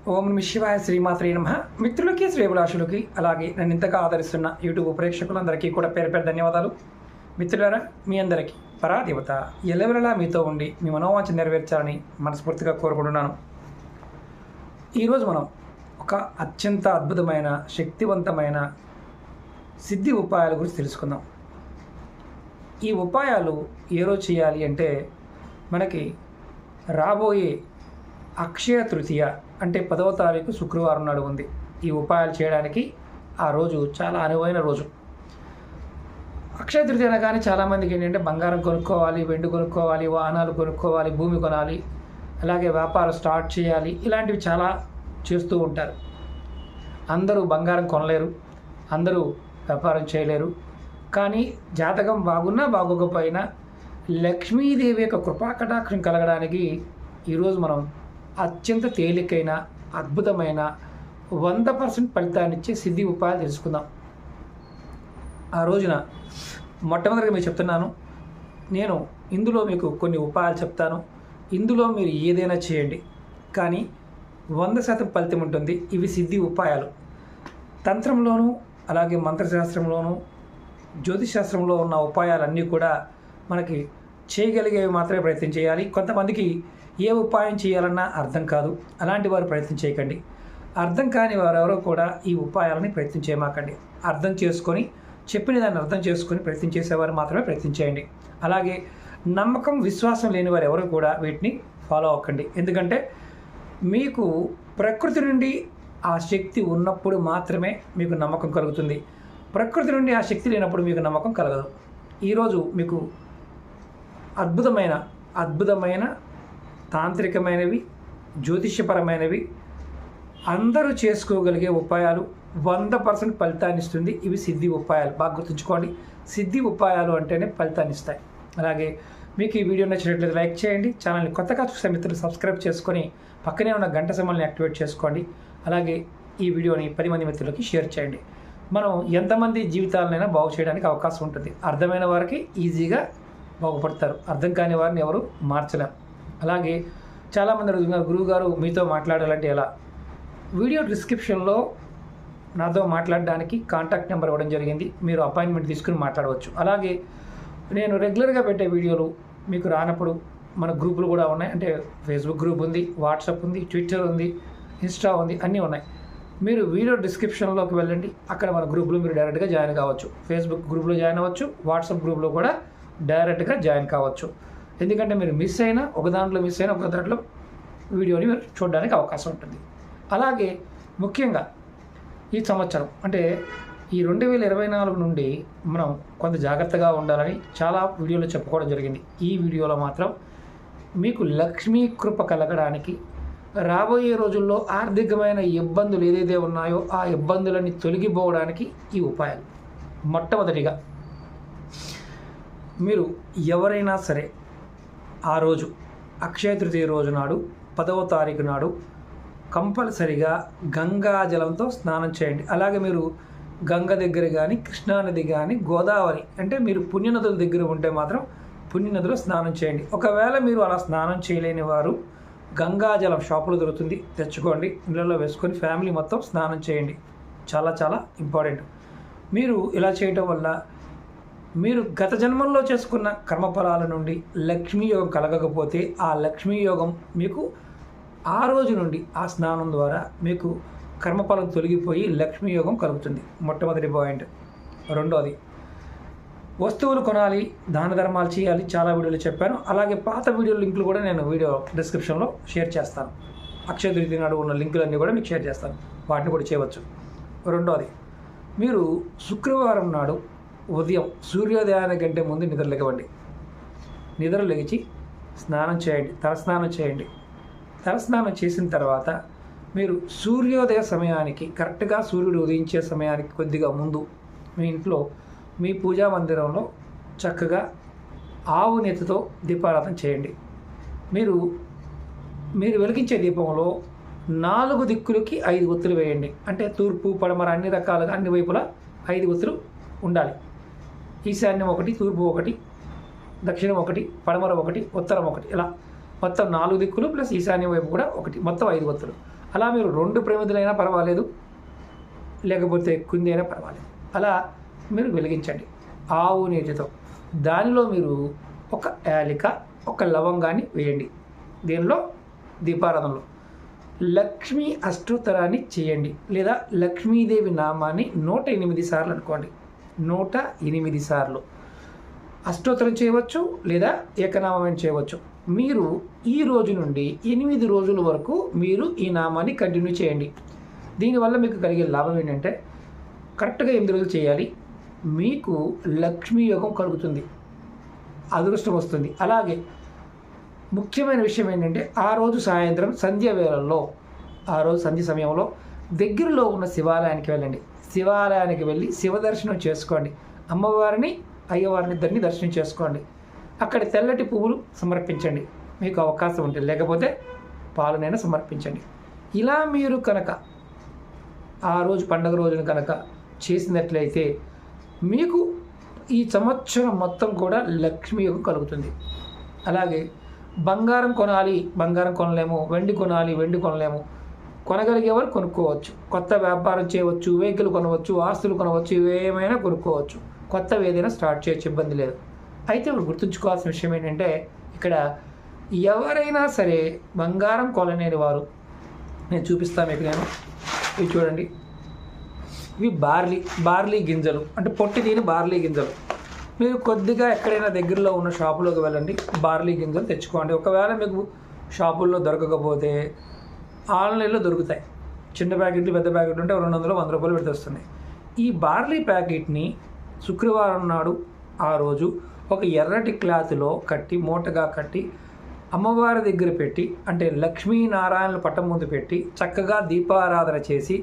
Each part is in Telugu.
ఓం నమః శివాయ శ్రీమాత్రే నమః. మిత్రులకి శ్రేభిలాషులకి అలాగే నన్ను ఇంతగా ఆదరిస్తున్న యూట్యూబ్ ప్రేక్షకులందరికీ కూడా పేరు పేరు ధన్యవాదాలు. మిత్రులారా, మీ అందరికీ పరాదేవత ఎల్లవెల్లలా మీతో ఉండి మీ మనోవాంఛ నెరవేర్చాలని మనస్ఫూర్తిగా కోరుకుంటున్నాను. ఈరోజు మనం ఒక అత్యంత అద్భుతమైన శక్తివంతమైన సిద్ధి ఉపాయాల గురించి తెలుసుకుందాం. ఈ ఉపాయాలు ఏ రోజు చేయాలి అంటే మనకి రాబోయే అక్షయ తృతీయ అంటే 10వ తారీఖు శుక్రవారం నాడు ఉంది. ఈ ఉపాయాలు చేయడానికి ఆ రోజు చాలా అనువైన రోజు. అక్షయ తృతీయ అనగానే చాలామందికి ఏంటంటే బంగారం కొనుక్కోవాలి, వెండి కొనుక్కోవాలి, వాహనాలు కొనుక్కోవాలి, భూమి కొనాలి, అలాగే వ్యాపారం స్టార్ట్ చేయాలి, ఇలాంటివి చాలా చేస్తూ ఉంటారు. అందరూ బంగారం కొనలేరు, అందరూ వ్యాపారం చేయలేరు. కానీ జాతకం బాగున్నా బాగోకపోయినా లక్ష్మీదేవి యొక్క కృపాకటాక్షం కలగడానికి ఈరోజు మనం అత్యంత తేలికైన అద్భుతమైన 100% ఫలితాన్ని ఇచ్చే సిద్ధి ఉపాయాలు తెలుసుకుందాం. ఆ రోజున మొట్టమొదటిగా మీకు చెప్తున్నాను, నేను ఇందులో మీకు కొన్ని ఉపాయాలు చెప్తాను. ఇందులో మీరు ఏదైనా చేయండి, కానీ 100% ఫలితం ఉంటుంది. ఇవి సిద్ధి ఉపాయాలు. తంత్రంలోనూ అలాగే మంత్రశాస్త్రంలోనూ జ్యోతిషాస్త్రంలో ఉన్న ఉపాయాలన్నీ కూడా మనకి చేయగలిగేవి మాత్రమే ప్రయత్నం చేయాలి. కొంతమందికి ఏ ఉపాయం చేయాలన్నా అర్థం కాదు, అలాంటి వారు ప్రయత్నం చేయకండి. అర్థం కాని వారెవరో కూడా ఈ ఉపాయాలని ప్రయత్నం చేయమాకండి. అర్థం చేసుకొని చెప్పిన దాన్ని అర్థం చేసుకొని ప్రయత్నం చేసేవారు మాత్రమే ప్రయత్నం చేయండి. అలాగే నమ్మకం విశ్వాసం లేని వారు ఎవరు కూడా వీటిని ఫాలో అవ్వకండి. ఎందుకంటే మీకు ప్రకృతి నుండి ఆ శక్తి ఉన్నప్పుడు మాత్రమే మీకు నమ్మకం కలుగుతుంది. ప్రకృతి నుండి ఆ శక్తి లేనప్పుడు మీకు నమ్మకం కలగదు. ఈరోజు మీకు అద్భుతమైన తాంత్రికమైనవి, జ్యోతిష్యపరమైనవి, అందరూ చేసుకోగలిగే ఉపాయాలు 100% ఫలితాన్ని ఇస్తుంది. ఇవి సిద్ధి ఉపాయాలు. బాగా గుర్తుంచుకోండి, సిద్ధి ఉపాయాలు అంటేనే ఫలితాన్ని ఇస్తాయి. అలాగే మీకు ఈ వీడియో నచ్చినట్లయితే లైక్ చేయండి. ఛానల్ని కొత్తగా చూసే మిత్రులు సబ్స్క్రైబ్ చేసుకొని పక్కనే ఉన్న గంట సింబల్ని యాక్టివేట్ చేసుకోండి. అలాగే ఈ వీడియోని 10 మంది మిత్రులకి షేర్ చేయండి. మనం ఎంతమంది జీవితాలనైనా బాగు చేయడానికి అవకాశం ఉంటుంది. అర్థమైన వారికి ఈజీగా బాగుపడతారు, అర్థం కాని వారిని ఎవరు మార్చలేం. అలాగే చాలామంది అడుగుతున్నారు, గురువుగారు మీతో మాట్లాడాలంటే ఎలా? వీడియో డిస్క్రిప్షన్లో నాతో మాట్లాడడానికి కాంటాక్ట్ నెంబర్ ఇవ్వడం జరిగింది. మీరు అపాయింట్మెంట్ తీసుకుని మాట్లాడవచ్చు. అలాగే నేను రెగ్యులర్గా పెట్టే వీడియోలు మీకు రానప్పుడు మన గ్రూపులు కూడా ఉన్నాయి. అంటే ఫేస్బుక్ గ్రూప్ ఉంది, వాట్సాప్ ఉంది, ట్విట్టర్ ఉంది, ఇన్స్టా ఉంది, అన్నీ ఉన్నాయి. మీరు వీడియో డిస్క్రిప్షన్లోకి వెళ్ళండి, అక్కడ మన గ్రూప్లో మీరు డైరెక్ట్గా జాయిన్ కావచ్చు. ఫేస్బుక్ గ్రూప్లో జాయిన్ అవ్వచ్చు, వాట్సాప్ గ్రూప్లో కూడా డైరెక్ట్గా జాయిన్ కావచ్చు. ఎందుకంటే మీరు మిస్ అయినా ఒక దాంట్లో ఒక దాంట్లో వీడియోని మీరు చూడడానికి అవకాశం ఉంటుంది. అలాగే ముఖ్యంగా ఈ సంవత్సరం అంటే ఈ 2024 నుండి మనం కొంత జాగ్రత్తగా ఉండాలని చాలా వీడియోలో చెప్పుకోవడం జరిగింది. ఈ వీడియోలో మాత్రం మీకు లక్ష్మీ కృప కలగడానికి, రాబోయే రోజుల్లో ఆర్థికమైన ఇబ్బందులు ఏదైతే ఉన్నాయో ఆ ఇబ్బందులన్నీ తొలగిపోవడానికి ఈ ఉపాయాలు. మొట్టమొదటిగా మీరు ఎవరైనా సరే ఆ రోజు అక్షయ తృతీయ రోజు నాడు 10వ తారీఖు నాడు కంపల్సరిగా గంగా జలంతో స్నానం చేయండి. అలాగే మీరు గంగ దగ్గర కానీ, కృష్ణానది కానీ, గోదావరి అంటే మీరు పుణ్యనదుల దగ్గర ఉంటే మాత్రం పుణ్యనదిలో స్నానం చేయండి. ఒకవేళ మీరు అలా స్నానం చేయలేని వారు గంగాజలం షాపులో దొరుకుతుంది, తెచ్చుకోండి, ఇళ్ళలో వేసుకొని ఫ్యామిలీ మొత్తం స్నానం చేయండి. చాలా చాలా ఇంపార్టెంట్. మీరు ఇలా చేయటం వల్ల మీరు గత జన్మల్లో చేసుకున్న కర్మఫలాల నుండి లక్ష్మీ యోగం కలగకపోతే ఆ లక్ష్మీ యోగం మీకు ఆ రోజు నుండి ఆ స్నానం ద్వారా మీకు కర్మఫలం తొలగిపోయి లక్ష్మీ యోగం కలుగుతుంది. మొట్టమొదటి పాయింట్. రెండోది, వస్తువులు కొనాలి, దాన ధర్మాలు చేయాలి, చాలా వీడియోలు చెప్పాను. అలాగే పాత వీడియో లింకులు కూడా నేను వీడియో డిస్క్రిప్షన్లో షేర్ చేస్తాను. అక్షయ తృతీయ నాడు ఉన్న లింకులన్నీ కూడా మీకు షేర్ చేస్తాను, వాటిని కూడా చేయవచ్చు. రెండోది, మీరు శుక్రవారం నాడు ఉదయం సూర్యోదయానికంటే ముందు నిద్ర లేవండి. నిద్ర లేచి స్నానం చేయండి, తలస్నానం చేయండి. తలస్నానం చేసిన తర్వాత మీరు సూర్యోదయ సమయానికి కరెక్ట్గా సూర్యుడు ఉదయించే సమయానికి కొద్దిగా ముందు మీ ఇంట్లో మీ పూజా మందిరంలో చక్కగా ఆవు నెత్తితో దీపారాధన చేయండి. మీరు వెలిగించే దీపంలో 4 దిక్కులకి 5 ఒత్తులు వేయండి. అంటే తూర్పు పడమర అన్ని రకాలుగా అన్ని వైపులా 5 ఒత్తులు ఉండాలి. ఈశాన్యం 1, తూర్పు 1, దక్షిణం 1, పడమర 1, ఉత్తరం 1, ఇలా మొత్తం 4 దిక్కులు ప్లస్ ఈశాన్యం వైపు కూడా 1, మొత్తం 5 ఒత్తులు. అలా మీరు 2 ప్రమిదలైనా పర్వాలేదు, లేకపోతే కుంది అయినా పర్వాలేదు. అలా మీరు వెలిగించండి ఆవు నీటితో. దానిలో మీరు ఒక యాలిక, ఒక లవంగాన్ని వేయండి. దీనిలో దీపారాధనలో లక్ష్మీ అష్టోత్తరాన్ని చేయండి, లేదా లక్ష్మీదేవి నామాన్ని 108 సార్లు అనుకోండి. 108 సార్లు అష్టోత్తరం చేయవచ్చు, లేదా ఏకనామం చేయవచ్చు. మీరు ఈ రోజు నుండి 8 రోజుల వరకు మీరు ఈ నామాన్ని కంటిన్యూ చేయండి. దీనివల్ల మీకు కలిగే లాభం ఏంటంటే, కరెక్ట్గా 8 రోజులు చేయాలి. మీకు లక్ష్మీ యోగం కలుగుతుంది, అదృష్టం వస్తుంది. అలాగే ముఖ్యమైన విషయం ఏంటంటే, ఆ రోజు సాయంత్రం సంధ్య వేళల్లో, ఆ రోజు సంధ్య సమయంలో దగ్గరలో ఉన్న శివాలయానికి వెళ్ళండి. శివాలయానికి వెళ్ళి శివ దర్శనం చేసుకోండి. అమ్మవారిని, అయ్యవారిని ఇద్దరిని దర్శనం చేసుకోండి. అక్కడ తెల్లటి పువ్వులు సమర్పించండి మీకు అవకాశం ఉంటే, లేకపోతే పాలనైనా సమర్పించండి. ఇలా మీరు కనుక ఆ రోజు పండుగ రోజున కనుక చేసినట్లయితే మీకు ఈ సంవత్సరం మొత్తం కూడా లక్ష్మీ యోగం కలుగుతుంది. అలాగే బంగారం కొనాలి, బంగారం కొనలేము, వెండి కొనాలి, వెండి కొనలేము, కొనగలిగేవారు కొనుక్కోవచ్చు. కొత్త వ్యాపారం చేయవచ్చు, వెహికల్ కొనవచ్చు, ఆస్తులు కొనవచ్చు, ఏమైనా కొనుక్కోవచ్చు. కొత్తవి ఏదైనా స్టార్ట్ చేయొచ్చు, ఇబ్బంది లేదు. అయితే ఇప్పుడు గుర్తుంచుకోవాల్సిన విషయం ఏంటంటే, ఇక్కడ ఎవరైనా సరే బంగారం కొనలేని వారు, నేను చూపిస్తాను మీకు. ఇవి చూడండి, ఇవి బార్లీ గింజలు, అంటే పొట్టి తీని బార్లీ గింజలు. మీరు కొద్దిగా ఎక్కడైనా దగ్గరలో ఉన్న షాపులోకి వెళ్ళండి, బార్లీ గింజలు తెచ్చుకోండి. ఒకవేళ మీకు షాపుల్లో దొరకకపోతే ఆన్లైన్లో దొరుకుతాయి. చిన్న ప్యాకెట్లు, పెద్ద ప్యాకెట్లు ఉంటే 200, 100 రూపాయలు పెట్టి వస్తున్నాయి. ఈ బార్లీ ప్యాకెట్ని శుక్రవారం నాడు ఆ రోజు ఒక ఎర్రటి క్లాత్లో కట్టి, మూటగా కట్టి, అమ్మవారి దగ్గర పెట్టి, అంటే లక్ష్మీనారాయణల పట్టం ముందు పెట్టి, చక్కగా దీపారాధన చేసి,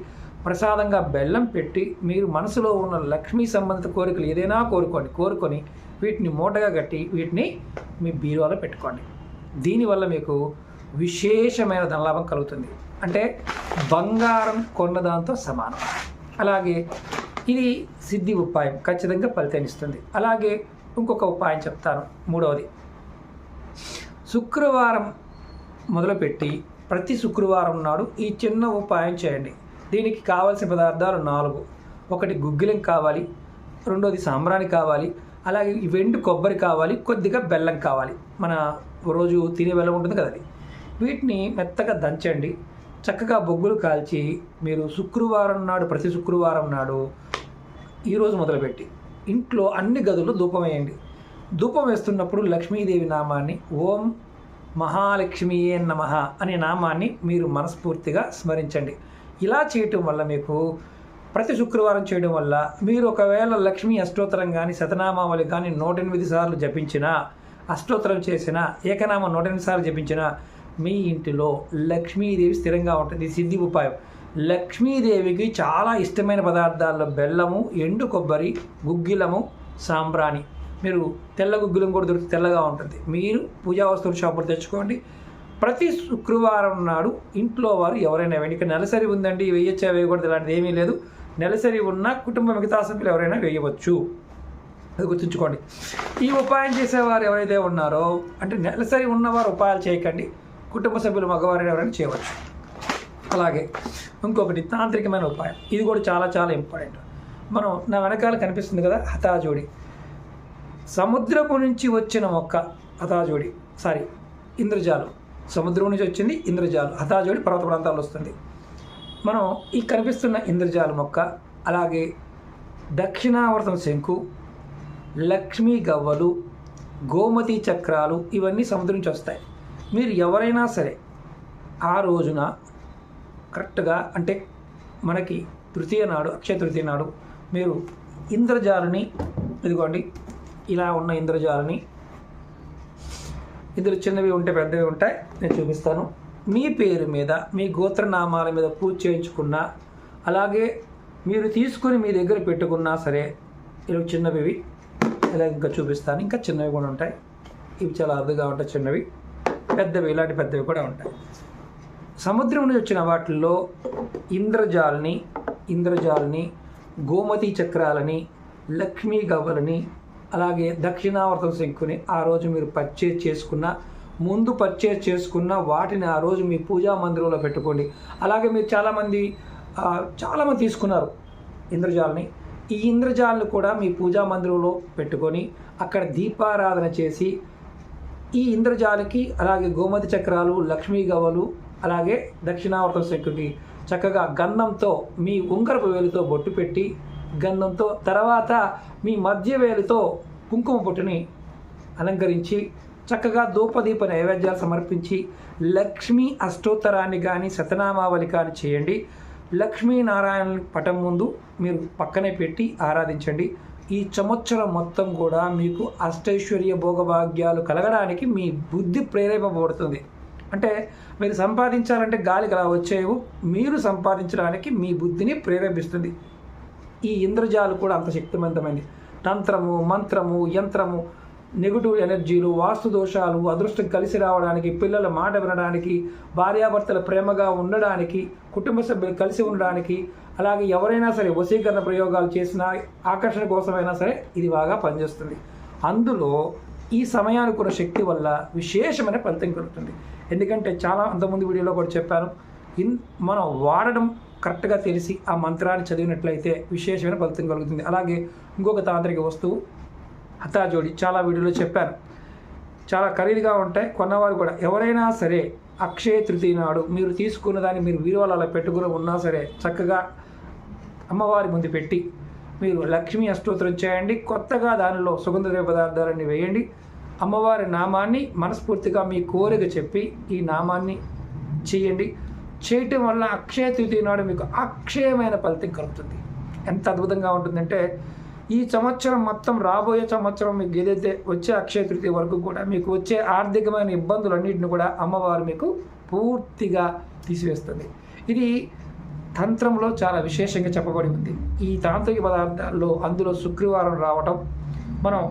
ప్రసాదంగా బెల్లం పెట్టి, మీరు మనసులో ఉన్న లక్ష్మీ సంబంధిత కోరికలు ఏదైనా కోరుకొని వీటిని మూటగా కట్టి వీటిని మీ బీరువాలో పెట్టుకోండి. దీనివల్ల మీకు విశేషమైన ధనలాభం కలుగుతుంది. అంటే బంగారం కొన్నదాంతో సమానం. అలాగే ఇది సిద్ధి ఉపాయం, ఖచ్చితంగా ఫలితాన్ని ఇస్తుంది. అలాగే ఇంకొక ఉపాయం చెప్తాను, మూడవది. శుక్రవారం మొదలుపెట్టి ప్రతి శుక్రవారం నాడు ఈ చిన్న ఉపాయం చేయండి. దీనికి కావాల్సిన పదార్థాలు 4. ఒకటి గుగ్గిలం కావాలి, రెండోది సాంబ్రాణి కావాలి, అలాగే వెండి కొబ్బరి కావాలి, కొద్దిగా బెల్లం కావాలి. మన రోజు తినే బెల్లం ఉంటుంది కదా అది. వీటిని మెత్తగా దంచండి. చక్కగా బొగ్గులు కాల్చి మీరు శుక్రవారం నాడు, ప్రతి శుక్రవారం నాడు ఈరోజు మొదలుపెట్టి ఇంట్లో అన్ని గదుల్లో ధూపం వేయండి. ధూపం వేస్తున్నప్పుడు లక్ష్మీదేవి నామాన్ని, ఓం మహాలక్ష్మీయే నమః అనే నామాన్ని మీరు మనస్ఫూర్తిగా స్మరించండి. ఇలా చేయటం వల్ల మీకు ప్రతి శుక్రవారం చేయడం వల్ల మీరు ఒకవేళ లక్ష్మీ అష్టోత్తరం కానీ, శతనామావళి కానీ 108 సార్లు జపించినా, అష్టోత్తరం చేసినా, ఏకనామం 108 సార్లు జపించినా మీ ఇంటిలో లక్ష్మీదేవి స్థిరంగా ఉంటుంది. సిద్ధి ఉపాయం. లక్ష్మీదేవికి చాలా ఇష్టమైన పదార్థాల్లో బెల్లము, ఎండు కొబ్బరి, గుగ్గిలము, సాంబ్రాణి. మీరు తెల్ల గుగ్గిలం కూడా దొరికి తెల్లగా ఉంటుంది. మీరు పూజా వస్తువుల షాపులు తెచ్చుకోండి. ప్రతి శుక్రవారం నాడు ఇంట్లో వారు ఎవరైనా వేయండి. ఇక నెలసరి ఉందండి వేయచ్చా వేయకూడదు ఇలాంటిది ఏమీ లేదు. నెలసరి ఉన్న కుటుంబ మిగతా సభ్యులు ఎవరైనా వేయవచ్చు, అది గుర్తుంచుకోండి. ఈ ఉపాయం చేసేవారు ఎవరైతే ఉన్నారో, అంటే నెలసరి ఉన్నవారు ఉపాయాలు చేయకండి, కుటుంబ సభ్యులు మగవారైనా ఎవరైనా చేయవచ్చు. అలాగే ఇంకొకటి తాంత్రికమైన ఉపాయం, ఇది కూడా చాలా చాలా ఇంపార్టెంట్. మనం నా వెనకాల కనిపిస్తుంది కదా హతాజోడి, సముద్రపు నుంచి వచ్చిన మొక్క హతాజోడి, ఇంద్రజాలు. సముద్రం నుంచి వచ్చింది ఇంద్రజాలు. హతాజోడి పర్వత ప్రాంతాల్లో వస్తుంది. మనం ఈ కనిపిస్తున్న ఇంద్రజాలు మొక్క, అలాగే దక్షిణావర్తం శంకు, లక్ష్మీ గవ్వలు, గోమతి చక్రాలు, ఇవన్నీ సముద్రం నుంచి వస్తాయి. మీరు ఎవరైనా సరే ఆ రోజున కరెక్ట్గా, అంటే మనకి తృతీయ నాడు, అక్షయ తృతీయ నాడు మీరు ఇంద్రజాలని, ఇదిగోండి ఇలా ఉన్న ఇంద్రజాలని, ఇందులో చిన్నవి ఉంటాయి, పెద్దవి ఉంటాయి, నేను చూపిస్తాను. మీ పేరు మీద, మీ గోత్రనామాల మీద పూజ చేయించుకున్నా, అలాగే మీరు తీసుకుని మీ దగ్గర పెట్టుకున్నా సరే, ఇవి చిన్నవి, ఇలా ఇంకా చూపిస్తాను. ఇంకా చిన్నవి కూడా ఉంటాయి, ఇవి చాలా అరుదుగా ఉంటాయి చిన్నవి, పెద్దవి, ఇలాంటి పెద్దవి కూడా ఉంటాయి. సముద్రం నుంచి వచ్చిన వాటిల్లో ఇంద్రజాలని, గోమతి చక్రాలని, లక్ష్మీ గవ్వలని, అలాగే దక్షిణావర్తం శంకుని ఆ రోజు మీరు పర్చేజ్ చేసుకున్న ముందు పర్చేజ్ చేసుకున్న వాటిని ఆ రోజు మీ పూజా మందిరంలో పెట్టుకోండి. అలాగే మీరు చాలామంది తీసుకున్నారు ఇంద్రజాలని. ఈ ఇంద్రజాలను కూడా మీ పూజా మందిరంలో పెట్టుకొని అక్కడ దీపారాధన చేసి ఈ ఇంద్రజాలకి అలాగే గోమతి చక్రాలు, లక్ష్మీ గవ్వలు, అలాగే దక్షిణావర్త శంకుకి చక్కగా గంధంతో మీ ఉంగరపు వేలుతో బొట్టు పెట్టి గంధంతో తర్వాత మీ మధ్య వేలుతో కుంకుమ బొట్టుని అలంకరించి చక్కగా ధూపదీప నైవేద్యాలు సమర్పించి లక్ష్మీ అష్టోత్తరాన్ని కానీ శతనామావళి కానీ చేయండి. లక్ష్మీనారాయణ పటం ముందు మీరు పక్కనే పెట్టి ఆరాధించండి. ఈ సంవత్సరం మొత్తం కూడా మీకు అష్టైశ్వర్య భోగభాగ్యాలు కలగడానికి మీ బుద్ధి ప్రేరేపబడుతుంది. అంటే మీరు సంపాదించాలంటే గాలికి అలా వచ్చేవు, మీరు సంపాదించడానికి మీ బుద్ధిని ప్రేరేపిస్తుంది. ఈ ఇంద్రజాలు కూడా అంత శక్తివంతమైనది. తంత్రము, మంత్రము, యంత్రము, నెగిటివ్ ఎనర్జీలు, వాస్తు దోషాలు, అదృష్టం కలిసి రావడానికి, పిల్లల మాట వినడానికి, భార్యాభర్తల ప్రేమగా ఉండడానికి, కుటుంబ సభ్యులు కలిసి ఉండడానికి, అలాగే ఎవరైనా సరే వశీకరణ ప్రయోగాలు చేసినా ఆకర్షణ కోసమైనా సరే ఇది బాగా పనిచేస్తుంది. అందులో ఈ సమయానుకున్న శక్తి వల్ల విశేషమైన ఫలితం కలుగుతుంది. ఎందుకంటే చాలా అంతకుముందు వీడియోలో కూడా చెప్పాను, మనం వాడడం కరెక్ట్గా తెలిసి ఆ మంత్రాన్ని చదివినట్లయితే విశేషమైన ఫలితం కలుగుతుంది. అలాగే ఇంకొక తాంత్రిక వస్తువు హతాజోడి, చాలా వీడియోలో చెప్పాను, చాలా ఖరీదుగా ఉంటాయి. కొన్నవారు కూడా ఎవరైనా సరే అక్షయ తృతీయ నాడు మీరు తీసుకున్న దాన్ని మీరు వీరువాళ్ళ పెట్టుకుని ఉన్నా సరే చక్కగా అమ్మవారి ముందు పెట్టి మీరు లక్ష్మీ అష్టోత్తరం చేయండి. కొత్తగా దానిలో సుగంధ పదార్థాలన్నీ వేయండి. అమ్మవారి నామాన్ని మనస్ఫూర్తిగా మీ కోరిక చెప్పి ఈ నామాన్ని చేయండి. చేయటం వల్ల అక్షయ తృతీయ నాడు మీకు అక్షయమైన ఫలితం కలుగుతుంది. ఎంత అద్భుతంగా ఉంటుందంటే ఈ సంవత్సరం మొత్తం, రాబోయే సంవత్సరం మీకు ఏదైతే వచ్చే అక్షయ తృతీయ వరకు కూడా మీకు వచ్చే ఆర్థికమైన ఇబ్బందులన్నింటిని కూడా అమ్మవారు మీకు పూర్తిగా తీసివేస్తుంది. ఇది తంత్రంలో చాలా విశేషంగా చెప్పబడి ఉంది. ఈ తాంత్రిక పదార్థాల్లో అందులో శుక్రవారం రావటం, మనం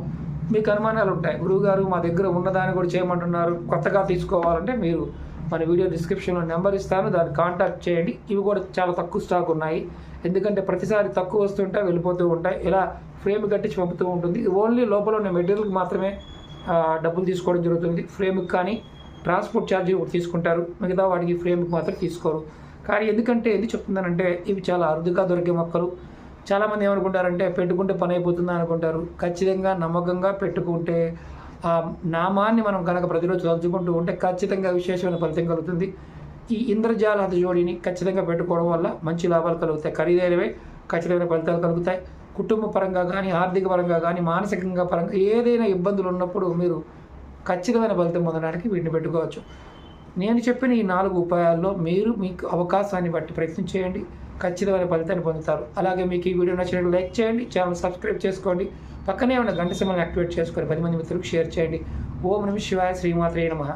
మీకు అనుమానాలు ఉంటాయి, గురువుగారు మా దగ్గర ఉన్నదాన్ని కూడా చేయమంటున్నారు, కొత్తగా తీసుకోవాలంటే మీరు మన వీడియో డిస్క్రిప్షన్లో నెంబర్ ఇస్తాను, దాన్ని కాంటాక్ట్ చేయండి. ఇవి కూడా చాలా తక్కువ స్టాక్ ఉన్నాయి. ఎందుకంటే ప్రతిసారి తక్కువ వస్తుంటాయి, వెళ్ళిపోతూ ఉంటాయి. ఇలా ఫ్రేమ్ కట్టించి పంపుతూ ఉంటుంది. ఓన్లీ లోపల ఉన్న మెటీరియల్కి మాత్రమే డబ్బులు తీసుకోవడం జరుగుతుంది. ఫ్రేమ్కి కానీ ట్రాన్స్పోర్ట్ ఛార్జీ తీసుకుంటారు, మిగతా వాటికి ఫ్రేమ్కి మాత్రం తీసుకోరు. కానీ ఎందుకంటే ఎందుకు చెప్తున్నానంటే ఇవి చాలా అరుదుగా దొరికే మొక్కలు. చాలామంది ఏమనుకుంటారంటే పెట్టుకుంటే పని అయిపోతుందా అనుకుంటారు. ఖచ్చితంగా నమ్మకంగా పెట్టుకుంటే ఆ నామాన్ని మనం కనుక ప్రతిరోజు తలుచుకుంటూ ఉంటే ఖచ్చితంగా విశేషమైన ఫలితం కలుగుతుంది. ఈ ఇంద్రజాల జోడిని ఖచ్చితంగా పెట్టుకోవడం వల్ల మంచి లాభాలు కలుగుతాయి. ఖరీదైనవే ఖచ్చితమైన ఫలితాలు కలుగుతాయి. కుటుంబ పరంగా కానీ, ఆర్థిక పరంగా కానీ, మానసికంగా పరంగా ఏదైనా ఇబ్బందులు ఉన్నప్పుడు మీరు ఖచ్చితమైన ఫలితం పొందడానికి వీటిని పెట్టుకోవచ్చు. నేను చెప్పిన ఈ 4 ఉపాయాల్లో మీరు మీకు అవకాశాన్ని బట్టి ప్రయత్నం చేయండి, ఖచ్చితమైన ఫలితాన్ని పొందుతారు. అలాగే మీకు ఈ వీడియో నచ్చినట్టు లైక్ చేయండి, ఛానల్ సబ్స్క్రైబ్ చేసుకోండి, పక్కనే ఉన్న గంట సింబల్ని యాక్టివేట్ చేసుకొని 10 మంది మిత్రులకు షేర్ చేయండి. ఓం నమః శివాయ, శ్రీమాత్రే నమః.